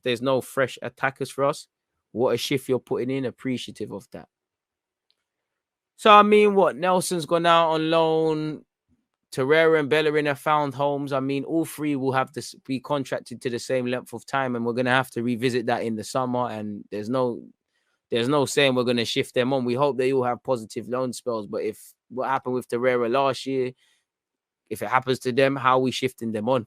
there's no fresh attackers for us. What a shift you're putting in. Appreciative of that. So I mean, what Nelson's gone out on loan. Torreira and Bellerin have found homes. I mean, all three will have to be contracted to the same length of time, and we're going to have to revisit that in the summer. And there's no saying we're going to shift them on. We hope they all have positive loan spells. But if what happened with Torreira last year, if it happens to them, how are we shifting them on?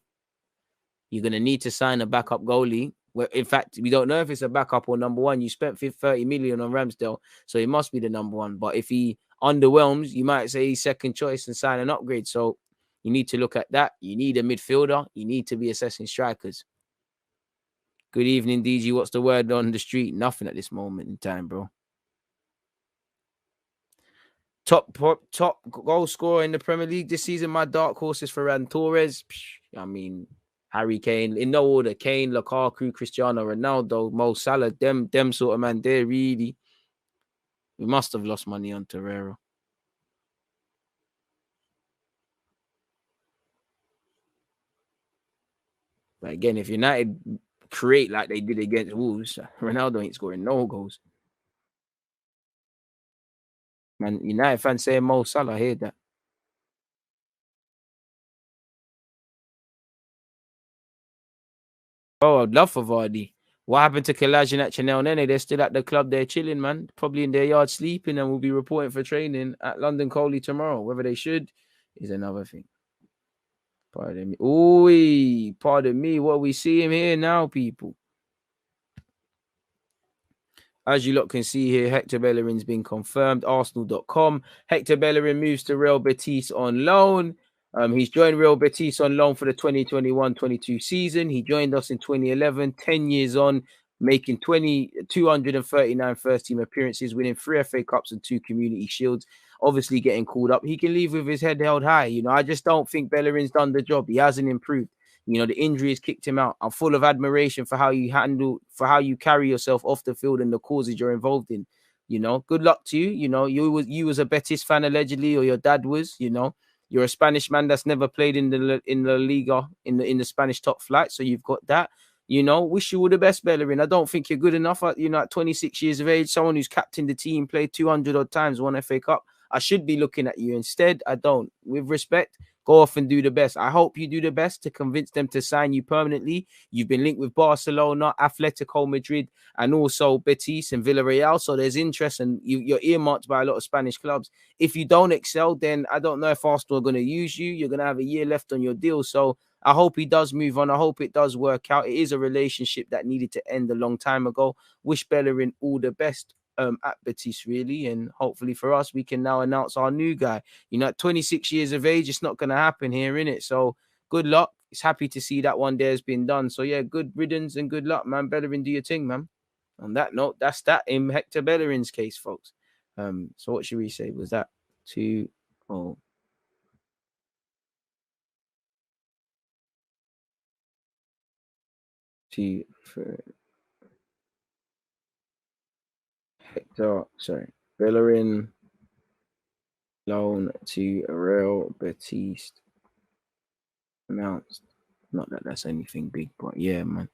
You're going to need to sign a backup goalie. Well, in fact, we don't know if it's a backup or number one. You spent 30 million on Ramsdale, so he must be the number one. But if he underwhelms, you might say he's second choice and sign an upgrade. So you need to look at that. You need a midfielder. You need to be assessing strikers. Good evening, DG. What's the word on the street? Nothing at this moment in time, bro. Top goal scorer in the Premier League this season. My dark horse is Ferran Torres. I mean, Harry Kane, in no order. Kane, Lukaku, Cristiano Ronaldo, Mo Salah, them sort of man, they really, we must have lost money on Torreira. But again, if United create like they did against Wolves, Ronaldo ain't scoring no goals. Man, United fans saying Mo Salah, I hear that. Oh, I'd love for Vardy. What happened to Kolasinac and El Nene? They're still at the club. They're chilling, man. Probably in their yard sleeping, and will be reporting for training at London Coley tomorrow. Whether they should is another thing. Pardon me. Ooh, pardon me. What we see him here now, people. As you lot can see here, Hector Bellerin's been confirmed. Arsenal.com. Hector Bellerin moves to Real Betis on loan. He's joined Real Betis on loan for the 2021-22 season. He joined us in 2011, 10 years on, making 239 first-team appearances, winning 3 FA Cups and 2 Community Shields, obviously getting called up. He can leave with his head held high. You know, I just don't think Bellerin's done the job. He hasn't improved. You know, the injury has kicked him out. I'm full of admiration for how you carry yourself off the field and the causes you're involved in. You know, good luck to you. You know, you was a Betis fan allegedly, or your dad was. You know, you're a Spanish man that's never played in the Liga in the Spanish top flight, so you've got that. You know, wish you all the best, Bellerin. I don't think you're good enough. You know, at 26 years of age, someone who's captained the team, played 200 odd times, won FA Cup. I should be looking at you. Instead, I don't. With respect, go off and do the best. I hope you do the best to convince them to sign you permanently. You've been linked with Barcelona, Atletico Madrid, and also Betis and Villarreal. So there's interest, and you're earmarked by a lot of Spanish clubs. If you don't excel, then I don't know if Arsenal are going to use you. You're going to have a year left on your deal. So I hope he does move on. I hope it does work out. It is a relationship that needed to end a long time ago. Wish Bellerin all the best at Betis, really. And hopefully for us, we can now announce our new guy. You know, at 26 years of age, it's not going to happen here, innit? So good luck. It's happy to see that one there has been done. So yeah, good riddance and good luck, man. Bellerin, do your thing, man. On that note, that's that in Hector Bellerin's case, folks. So what should we say? Was that 2-0? Hector, sorry, Bellerin loan to Real Betis announced. Not that that's anything big, but yeah, man.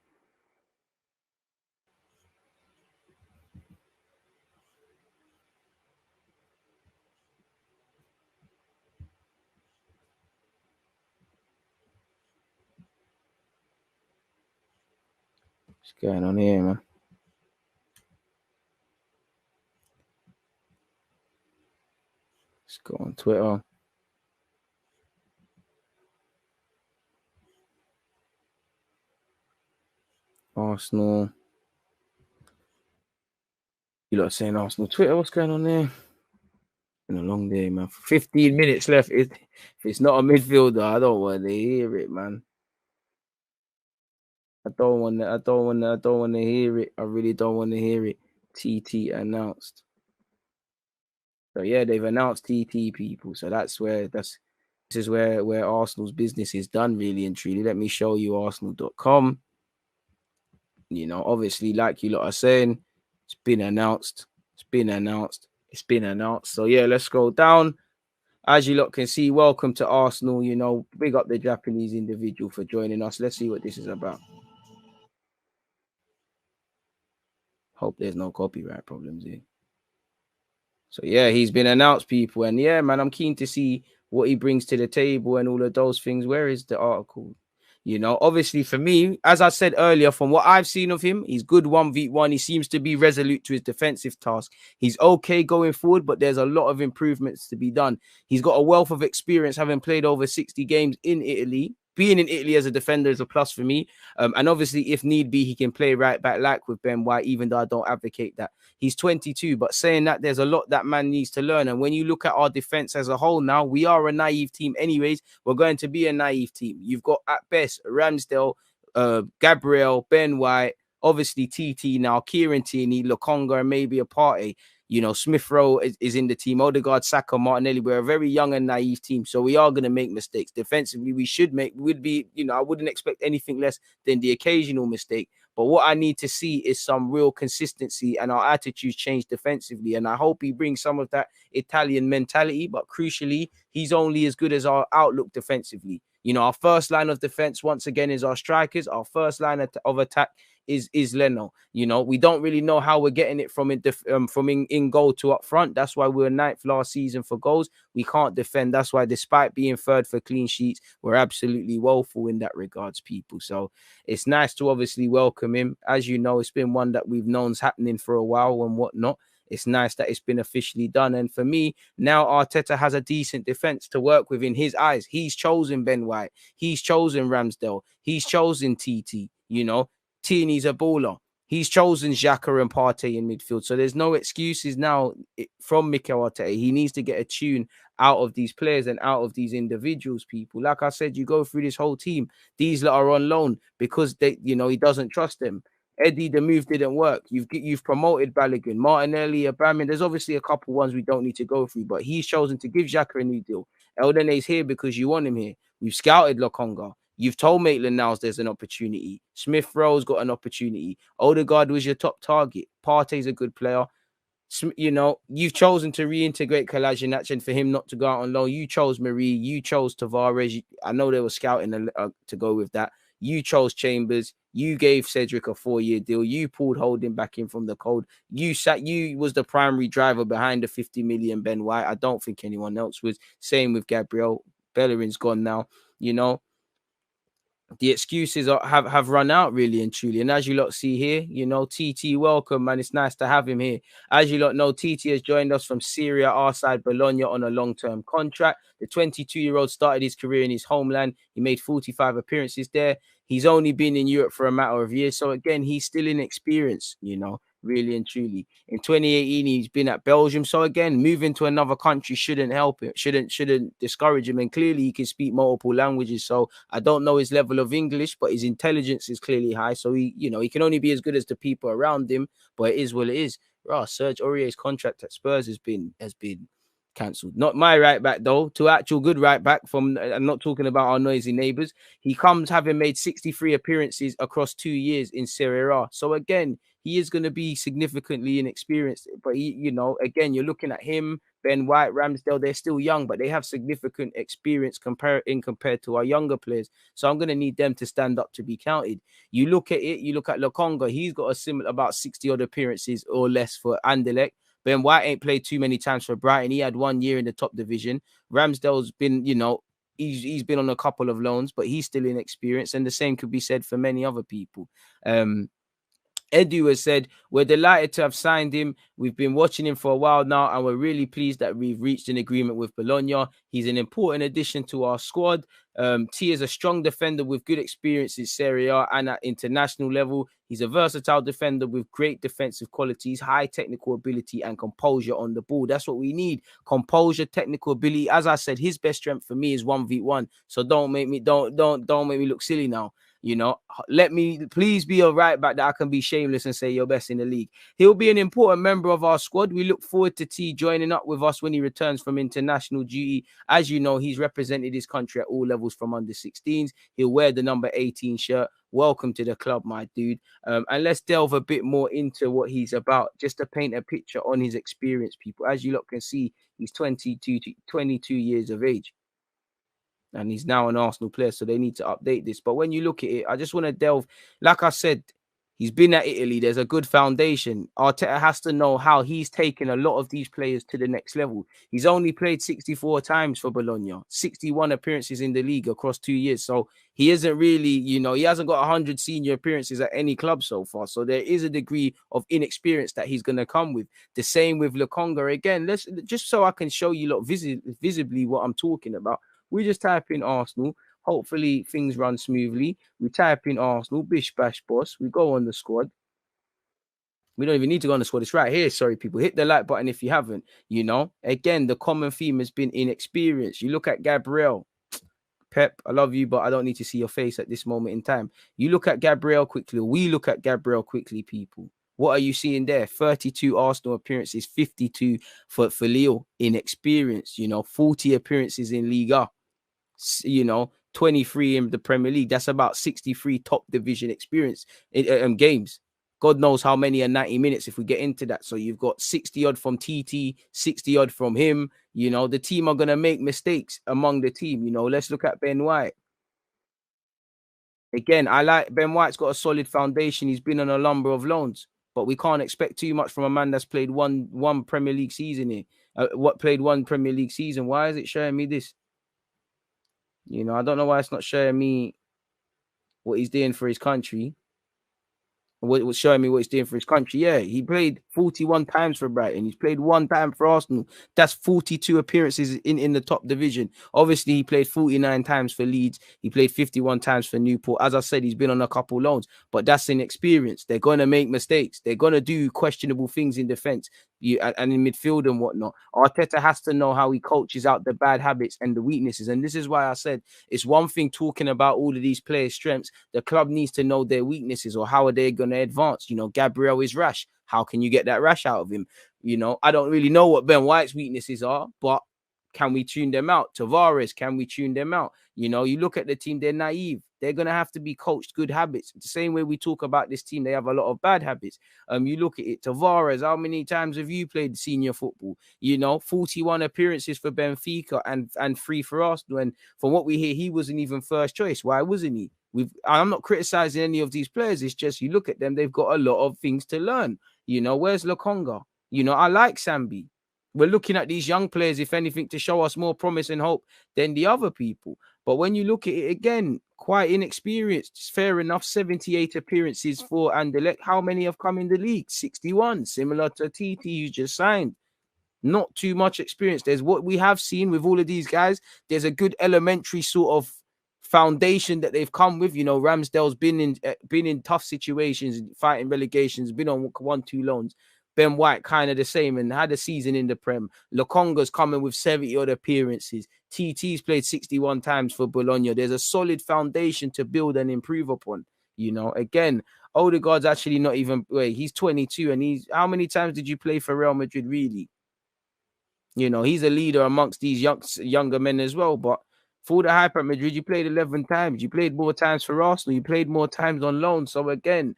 What's going on here, man? Let's go on Twitter. Arsenal. You lot saying Arsenal Twitter? What's going on there? Been a long day, man. 15 minutes left. If it's not a midfielder, I don't want to hear it, man. I don't want to hear it. I really don't want to hear it. TT announced. So yeah, they've announced TT, people. So this is where Arsenal's business is done, really and truly. Let me show you Arsenal.com. You know, obviously, like you lot are saying, it's been announced. It's been announced. It's been announced. So yeah, let's scroll down. As you lot can see, welcome to Arsenal. You know, big up the Japanese individual for joining us. Let's see what this is about. Hope there's no copyright problems here. So yeah, he's been announced, people, and yeah, man, I'm keen to see what he brings to the table and all of those things. Where is the article? You know, obviously for me, as I said earlier, from what I've seen of him, he's good 1v1. He seems to be resolute to his defensive task. He's okay going forward, but there's a lot of improvements to be done. He's got a wealth of experience, having played over 60 games in Italy. Being in Italy as a defender is a plus for me. And obviously, if need be, he can play right back like with Ben White, even though I don't advocate that. He's 22, but saying that, there's a lot that man needs to learn. And when you look at our defense as a whole now, we are a naive team anyways. We're going to be a naive team. You've got at best Ramsdale, Gabriel, Ben White, obviously TT now, Kieran Tierney, Lokonga, and maybe a party. You know, Smith Rowe is in the team. Odegaard, Saka, Martinelli. We're a very young and naive team, so we are going to make mistakes. Defensively, would be, I wouldn't expect anything less than the occasional mistake. But what I need to see is some real consistency and our attitudes change defensively. And I hope he brings some of that Italian mentality. But crucially, he's only as good as our outlook defensively. You know, our first line of defense, once again, is our strikers. Our first line of attack is Leno. You know, we don't really know how we're getting it from in goal to up front. That's why we were ninth last season for goals. We can't defend. That's why, despite being third for clean sheets, we're absolutely woeful in that regards, people. So it's nice to obviously welcome him. As you know, it's been one that we've known's happening for a while and whatnot. It's nice that it's been officially done. And for me, now Arteta has a decent defense to work with in his eyes. He's chosen Ben White. He's chosen Ramsdale. He's chosen TT. You know, Tierney's a baller. He's chosen Xhaka and Partey in midfield. So there's no excuses now from Mikel Arteta. He needs to get a tune out of these players and out of these individuals, people. Like I said, you go through this whole team. These lot are on loan because he doesn't trust them. Eddie, the move didn't work. You've promoted Bellerin, Martinelli, Aubameyang. There's obviously a couple ones we don't need to go through, but he's chosen to give Xhaka a new deal. Eldene's here because you want him here. We've scouted Lokonga. You've told Maitland-Niles there's an opportunity. Smith Rowe's got an opportunity. Odegaard was your top target. Partey's a good player. You've chosen to reintegrate Kolasinac and for him not to go out on loan. You chose Marie. You chose Tavares. I know they were scouting to go with that. You chose Chambers. You gave Cedric a 4-year deal. You pulled Holding back in from the cold. You was the primary driver behind the 50 million Ben White. I don't think anyone else was. Same with Gabriel. Bellerin's gone now. The excuses have run out, really and truly. And as you lot see here, TT, welcome, man. It's nice to have him here. As you lot know, TT has joined us from Syria, our side, Bologna, on a long-term contract. The 22-year-old started his career in his homeland. He made 45 appearances there. He's only been in Europe for a matter of years. So again, he's still inexperienced, really and truly. In 2018, he's been at Belgium. So again, moving to another country shouldn't help him, shouldn't discourage him. And clearly he can speak multiple languages. So I don't know his level of English, but his intelligence is clearly high. So he can only be as good as the people around him, but it is what it is. Serge Aurier's contract at Spurs has been cancelled. Not my right back, though. To actual good right back from, I'm not talking about our noisy neighbours. He comes having made 63 appearances across 2 years in Serie A. So again, he is going to be significantly inexperienced. But again, you're looking at him, Ben White, Ramsdale. They're still young, but they have significant experience compared to our younger players. So I'm going to need them to stand up to be counted. You look at Lokonga. He's got a similar about 60 odd appearances or less for Anderlecht. Ben White ain't played too many times for Brighton. He had 1 year in the top division. Ramsdale's been, he's been on a couple of loans, but he's still inexperienced. And the same could be said for many other people. Edu has said, we're delighted to have signed him. We've been watching him for a while now, and we're really pleased that we've reached an agreement with Bologna. He's an important addition to our squad. T is a strong defender with good experience in Serie A and at international level. He's a versatile defender with great defensive qualities, high technical ability, and composure on the ball. That's what we need. Composure, technical ability. As I said, his best strength for me is 1v1. So don't make me look silly now. Let me please be a right back that I can be shameless and say you're best in the league. He'll be an important member of our squad. We look forward to T joining up with us when he returns from international duty. As you know, he's represented his country at all levels from under 16s. He'll wear the number 18 shirt. Welcome to the club, my dude. And let's delve a bit more into what he's about, just to paint a picture on his experience, people. As you lot can see, he's 22 years of age. And he's now an Arsenal player, so they need to update this. But when you look at it, I just want to delve, like I said, He's been at Italy. There's a good foundation. Arteta has to know how he's taken a lot of these players to the next level. He's only played 64 times for Bologna, 61 appearances in the league across 2 years. So he isn't really, he hasn't got 100 senior appearances at any club so far. So there is a degree of inexperience that he's going to come with. The same with Lokonga. Again, let's just so I can show you lot visibly what I'm talking about. We just type in Arsenal. Hopefully things run smoothly. We type in Arsenal, bish bash boss. We go on the squad. We don't even need to go on the squad. It's right here. Sorry, people. Hit the like button if you haven't. Again, the common theme has been inexperience. You look at Gabriel. Pep, I love you, but I don't need to see your face at this moment in time. You look at Gabriel quickly. We look at Gabriel quickly, people. What are you seeing there? 32 Arsenal appearances, 52 for Lille. Inexperience, 40 appearances in Liga. 23 in the Premier League. That's about 63 top division experience in games. God knows how many are 90 minutes if we get into that. So you've got 60 odd from TT, 60 odd from him. The team are going to make mistakes among the team. Let's look at Ben White. Again, I like Ben White's got a solid foundation. He's been on a number of loans, but we can't expect too much from a man that's played one Premier League season here. Played one Premier League season. Why is it showing me this? I don't know why it's not showing me what he's doing for his country. What was showing me what he's doing for his country. Yeah, he played 41 times for Brighton. He's played 1 time for Arsenal. That's 42 appearances in the top division. Obviously, he played 49 times for Leeds. He played 51 times for Newport. As I said, he's been on a couple loans, but that's inexperience. They're going to make mistakes. They're going to do questionable things in defense and in midfield and whatnot. Arteta has to know how he coaches out the bad habits and the weaknesses. And this is why I said it's one thing talking about all of these players' strengths. The club needs to know their weaknesses or how are they going to advance. Gabriel is rash. How can you get that rash out of him? I don't really know what Ben White's weaknesses are, but can we tune them out? Tavares, can we tune them out? You look at the team, they're naive. They're going to have to be coached good habits. The same way we talk about this team, they have a lot of bad habits. You look at it, Tavares, how many times have you played senior football? 41 appearances for Benfica and 3 for Arsenal. And from what we hear, he wasn't even first choice. Why wasn't he? I'm not criticizing any of these players. It's just you look at them, they've got a lot of things to learn. Where's Lokonga? I like Sambi. We're looking at these young players, if anything, to show us more promise and hope than the other people. But when you look at it again, quite inexperienced. Fair enough, 78 appearances for Anderlecht. How many have come in the league? 61, similar to TT who just signed. Not too much experience. There's what we have seen with all of these guys. There's a good elementary sort of foundation that they've come with. Ramsdale's been in tough situations, fighting relegations, been on 1-2 loans. Ben White kind of the same and had a season in the Prem. Lokonga's coming with 70 odd appearances. TT's played 61 times for Bologna. There's a solid foundation to build and improve upon. Again, Odegaard's actually not even, he's 22 and how many times did you play for Real Madrid really? He's a leader amongst these younger men as well, but for the hype at Madrid, you played 11 times. You played more times for Arsenal. You played more times on loan. So again,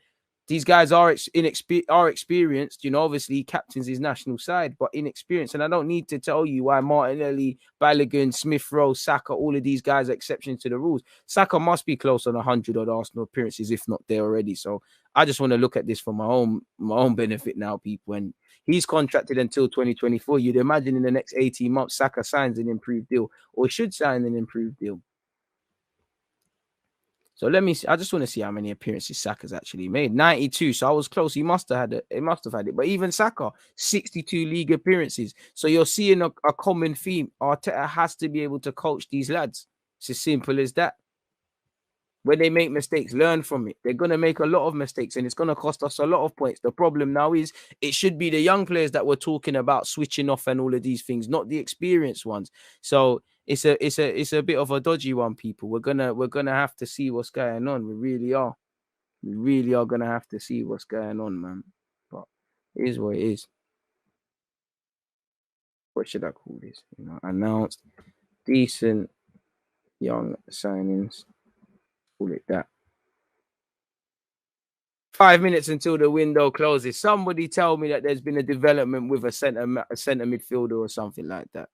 these guys are experienced. Obviously he captains his national side, but inexperienced. And I don't need to tell you why Martinelli, Bellerin, Smith Rowe, Saka, all of these guys are exceptions to the rules. Saka must be close on 100 odd Arsenal appearances, if not there already. So I just want to look at this for my own benefit now, people. And he's contracted until 2024. You'd imagine in the next 18 months, Saka signs an improved deal or should sign an improved deal. So let me see. I just want to see how many appearances Saka's actually made. 92. So I was close. He must have had it. It must have had it. But even Saka, 62 league appearances. So you're seeing a common theme. Arteta has to be able to coach these lads. It's as simple as that. When they make mistakes, learn from it. They're going to make a lot of mistakes and it's going to cost us a lot of points. The problem now is it should be the young players that we're talking about switching off and all of these things, not the experienced ones. So it's a bit of a dodgy one, people. We're gonna have to see what's going on. We really are. We really are gonna have to see what's going on, man. But it is what it is. What should I call this? Announced decent young signings. Call it that. 5 minutes until the window closes. Somebody tell me that there's been a development with a center midfielder or something like that.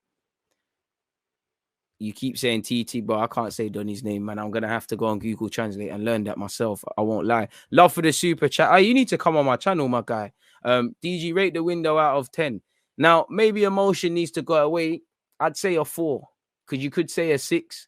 You keep saying TT, but I can't say Donny's name, man. I'm gonna have to go on Google Translate and learn that myself. I won't lie. Love for the super chat. Oh, you need to come on my channel, my guy. DG, rate the window out of 10. Now, maybe emotion needs to go away. I'd say a 4. Because you could say a 6.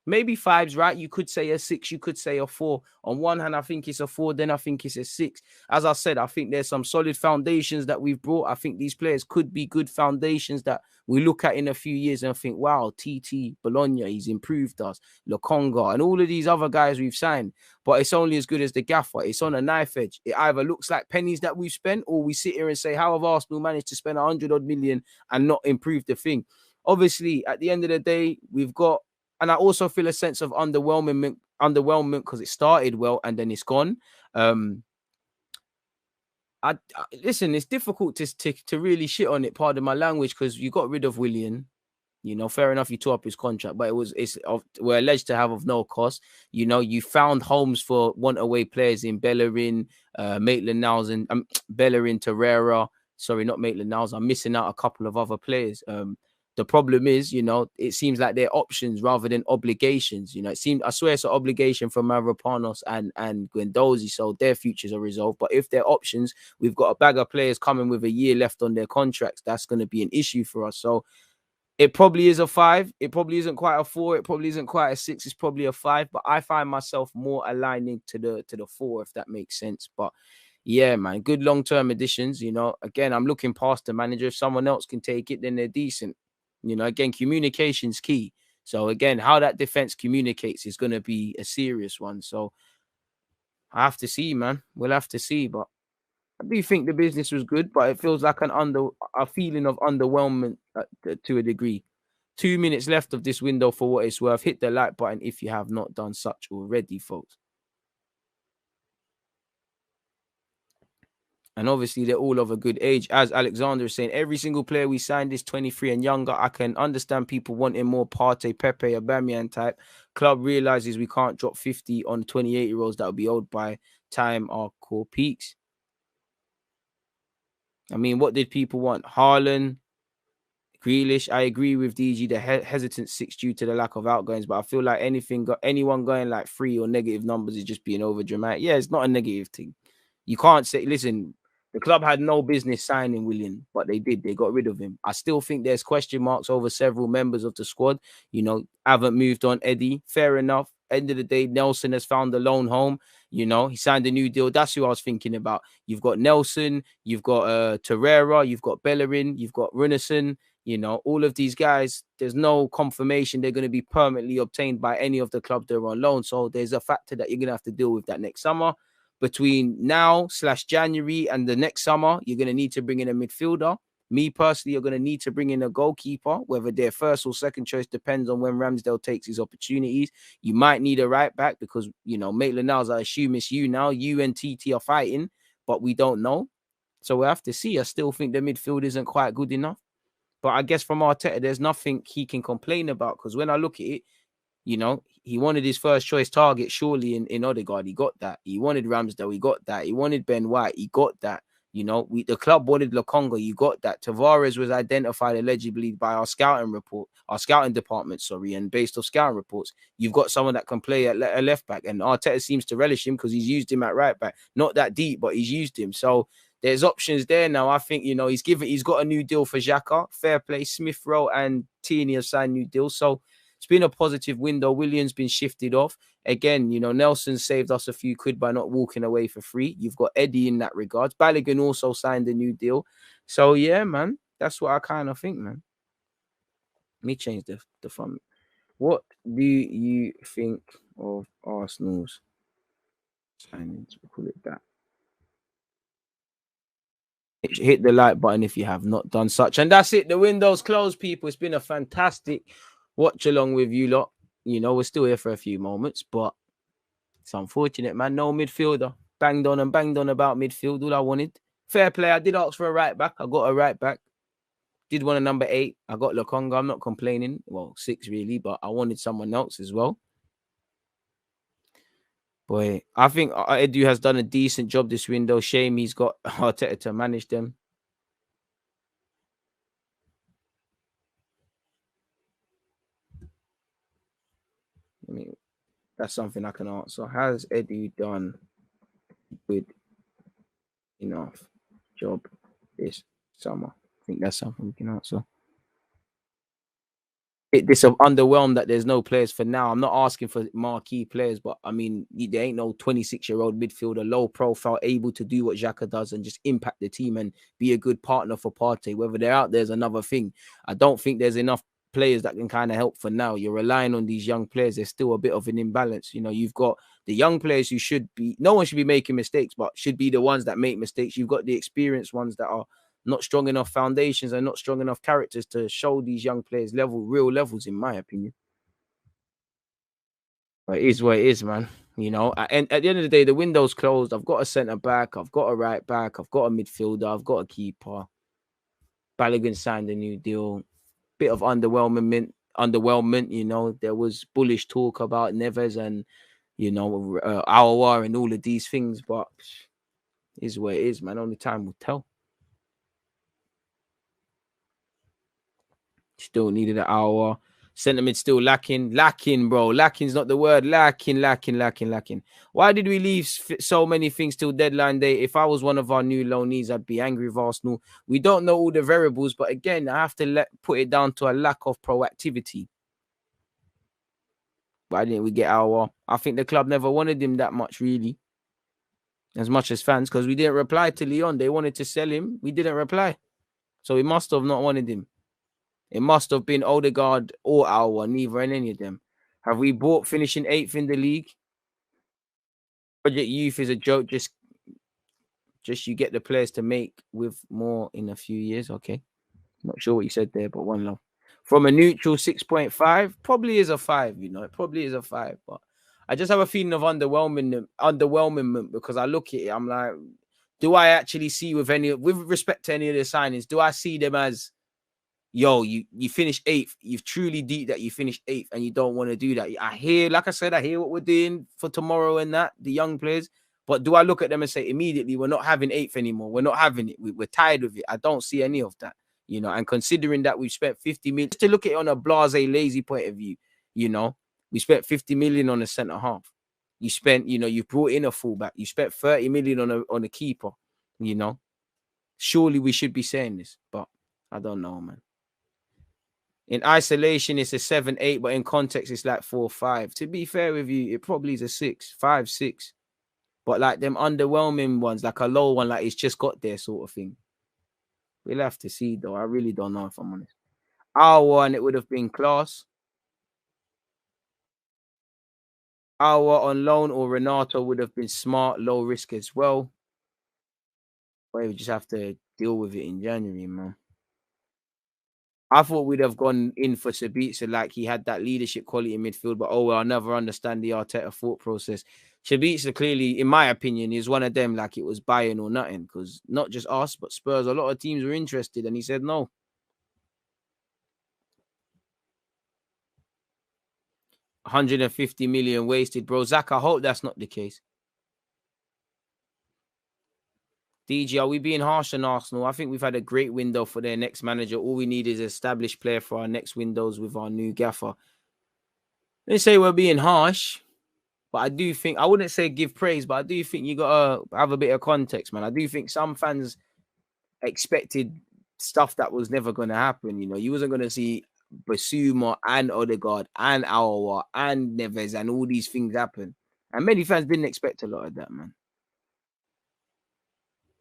Maybe 5's right. You could say a 6. You could say a 4. On one hand, I think it's a 4. Then I think it's a 6. As I said, I think there's some solid foundations that we've brought. I think these players could be good foundations that we look at in a few years and think, wow, TT, Bologna, he's improved us, Lokonga, and all of these other guys we've signed. But it's only as good as the gaffer. It's on a knife edge. It either looks like pennies that we've spent, or we sit here and say, how have Arsenal managed to spend 100 odd million and not improve the thing? Obviously, at the end of the day, we've got, and I also feel a sense of underwhelmment because it started well and then it's gone. Listen, it's difficult to really shit on it, pardon my language, because you got rid of Willian. You know, fair enough, you tore up his contract, but we're alleged to have of no cost. You know, you found homes for want away players in Bellerin, Maitland-Niles, and Bellerin, Torreira. Sorry, not Maitland-Niles. I'm missing out a couple of other players. The problem is, you know, it seems like they're options rather than obligations. You know, I swear it's an obligation for Mavropanos and Guendouzi, so their futures are resolved. But if they're options, we've got a bag of players coming with a year left on their contracts. That's going to be an issue for us. So it probably is a 5. It probably isn't quite a 4. It probably isn't quite a 6. It's probably a 5. But I find myself more aligning to the 4, if that makes sense. But yeah, man, good long-term additions. You know, again, I'm looking past the manager. If someone else can take it, then they're decent. You know, again, communication's key. So again, how that defense communicates is going to be a serious one. So I have to see, man. We'll have to see. But I do think the business was good, but it feels like a feeling of underwhelmment to a degree. 2 minutes left of this window for what it's worth. Hit the like button if you have not done such already, folks. And obviously, they're all of a good age. As Alexander is saying, every single player we signed is 23 and younger. I can understand people wanting more Partey, Pepe, Aubameyang type. Club realizes we can't drop 50 on 28-year-olds that will be old by time our core peaks. I mean, what did people want? Haaland, Grealish. I agree with DG. The hesitant 6 due to the lack of outgoings, but I feel like anyone going like 3 or negative numbers is just being over dramatic. Yeah, it's not a negative thing. You can't say, listen, the club had no business signing Willian, but they did. They got rid of him. I still think there's question marks over several members of the squad. You know, haven't moved on. Eddie, fair enough. End of the day, Nelson has found a lone home. You know, he signed a new deal. That's who I was thinking about. You've got Nelson, you've got Torreira, you've got Bellerin, you've got Runarsson. You know, all of these guys, there's no confirmation they're going to be permanently obtained by any of the club they're on loan. So there's a factor that you're going to have to deal with that next summer. Between now/January and the next summer, you're going to need to bring in a midfielder. Me personally, you're going to need to bring in a goalkeeper, whether they're first or second choice, depends on when Ramsdale takes his opportunities. You might need a right back because, you know, Maitland-Niles, I assume it's you now. You and TT are fighting, but we don't know. So we have to see. I still think the midfield isn't quite good enough. But I guess from Arteta, there's nothing he can complain about because when I look at it, you know, he wanted his first choice target surely in Odegaard. He got that. He wanted Ramsdale. He got that. He wanted Ben White. He got that. You know, the club wanted Lokonga. You got that. Tavares was identified allegedly by our scouting department, sorry, and based off scouting reports, you've got someone that can play at a left back, and Arteta seems to relish him because he's used him at right back. Not that deep, but he's used him. So there's options there now. I think, you know, he's got a new deal for Xhaka. Fair play. Smith Rowe and Tierney have signed new deals. So it's been a positive window. Willian's been shifted off. Again, you know, Nelson saved us a few quid by not walking away for free. You've got Eddie in that regard. Balogun also signed a new deal. So, yeah, man, that's what I kind of think, man. Let me change the font. What do you think of Arsenal's signings? We'll call it that. Hit the like button if you have not done such. And that's it. The window's closed, people. It's been a fantastic watch along with you lot. You know, we're still here for a few moments, but it's unfortunate, man. No midfielder. Banged on about midfield. All I wanted. Fair play. I did ask for a right back. I got a right back. Did want a number 8. I got Lokonga. I'm not complaining. Well, 6 really, but I wanted someone else as well. Boy, I think Edu has done a decent job this window. Shame he's got Arteta to manage them. That's something I can answer. Has Edu done good enough job this summer? I think that's something we can answer. This underwhelmed that there's no players for now. I'm not asking for marquee players, but I mean, there ain't no 26-year-old midfielder, low profile, able to do what Xhaka does and just impact the team and be a good partner for Partey. Whether they're out there's another thing. I don't think there's enough players that can kind of help for now. You're relying on these young players. There's still a bit of an imbalance. You know, you've got the young players who should be, no one should be making mistakes, but should be the ones that make mistakes. You've got the experienced ones that are not strong enough foundations and not strong enough characters to show these young players real levels, in my opinion. But it is what it is, man. You know, and at the end of the day, the window's closed. I've got a centre back, I've got a right back, I've got a midfielder, I've got a keeper. Bellerin signed a new deal. Bit of underwhelmment. You know, there was bullish talk about Neves and Aouar and all of these things, but it is what it is, man. Only time will tell. Still needed an hour. Sentiment still lacking, bro. Lacking's not the word. Lacking. Why did we leave so many things till deadline day? If I was one of our new loanees, I'd be angry with Arsenal. We don't know all the variables, but again, I have to put it down to a lack of proactivity. Why didn't we get our? I think the club never wanted him that much, really, as much as fans, because we didn't reply to Lyon. They wanted to sell him. We didn't reply. So we must have not wanted him. It must have been Odegaard or Aouar, neither in any of them. Have we bought finishing 8th in the league? Project Youth is a joke. Just you get the players to make with more in a few years. Okay. Not sure what you said there, but one love. From a neutral 6.5, probably is a 5, you know. It probably is a 5, but I just have a feeling of underwhelming because I look at it, I'm like, do I actually see with respect to any of the signings, do I see them as, yo, you finished 8th. You've truly deep that you finished 8th and you don't want to do that. I hear what we're doing for tomorrow and that, the young players. But do I look at them and say immediately, we're not having 8th anymore? We're not having it. We're tired of it. I don't see any of that, you know. And considering that we've spent 50 million, just to look at it on a blasé, lazy point of view, you know, we spent 50 million on a centre half. You spent, you brought in a fullback. You spent 30 million on a keeper, you know. Surely we should be saying this, but I don't know, man. In isolation, it's a 7-8, but in context, it's like 4-5. To be fair with you, it probably is a 5-6. But like them underwhelming ones, like a low one, like it's just got there sort of thing. We'll have to see, though. I really don't know, if I'm honest. Our one, it would have been class. Our on loan or Renato would have been smart, low risk as well. But we just have to deal with it in January, man. I thought we'd have gone in for Sabitzer, like he had that leadership quality in midfield, but I'll never understand the Arteta thought process. Sabitzer clearly, in my opinion, is one of them, like it was Bayern or nothing, because not just us, but Spurs, a lot of teams were interested, and he said no. 150 million wasted, bro. Zach, I hope that's not the case. DG, are we being harsh on Arsenal? I think we've had a great window for their next manager. All we need is an established player for our next windows with our new gaffer. They say we're being harsh, but I do think, I wouldn't say give praise, but I do think you got to have a bit of context, man. I do think some fans expected stuff that was never going to happen. You know, you wasn't going to see Basuma and Odegaard and Aouar and Neves and all these things happen. And many fans didn't expect a lot of that, man.